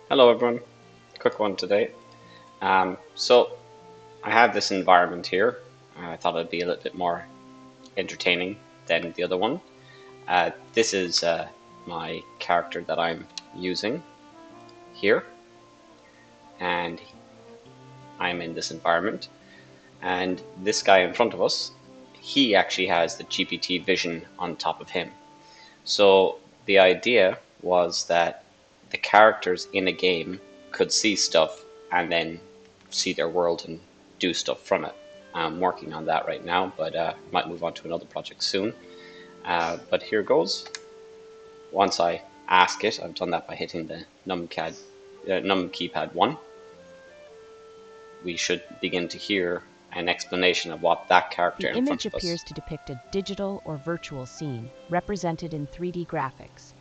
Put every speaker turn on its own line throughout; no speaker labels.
Hello everyone, quick one today. So I have this environment here. I thought it'd be a little bit more entertaining than the other one. This is my character that I'm using here, and I'm in this environment. And this guy in front of us, he actually has the GPT Vision on top of him. So the idea was that the characters in a game could see stuff and then see their world and do stuff from it. I'm working on that right now, but might move on to another project soon. But here goes. Once I ask it, I've done that by hitting the num keypad 1. We should begin to hear an explanation of what that character in front of us.
The image appears to depict a digital or virtual scene represented in 3D graphics.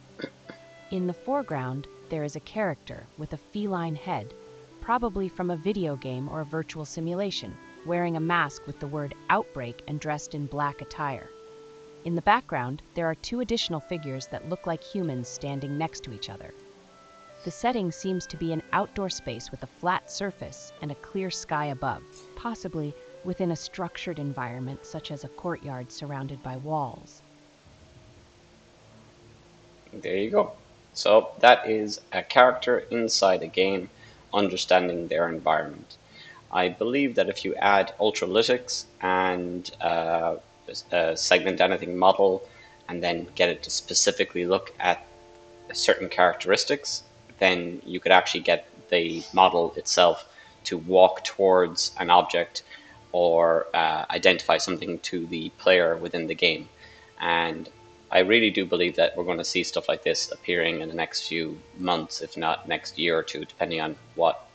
In the foreground, there is a character with a feline head, probably from a video game or a virtual simulation, wearing a mask with the word Outbreak and dressed in black attire. In the background, there are two additional figures that look like humans standing next to each other. The setting seems to be an outdoor space with a flat surface and a clear sky above, possibly within a structured environment such as a courtyard surrounded by walls.
There you go. So that is a character inside a game understanding their environment. I believe that if you add Ultralytics and segment anything model and then get it to specifically look at certain characteristics, then you could actually get the model itself to walk towards an object or identify something to the player within the game. And I really do believe that we're going to see stuff like this appearing in the next few months, if not next year or two, depending on what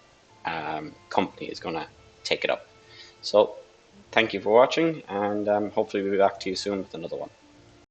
company is going to take it up. So thank you for watching, and hopefully we'll be back to you soon with another one.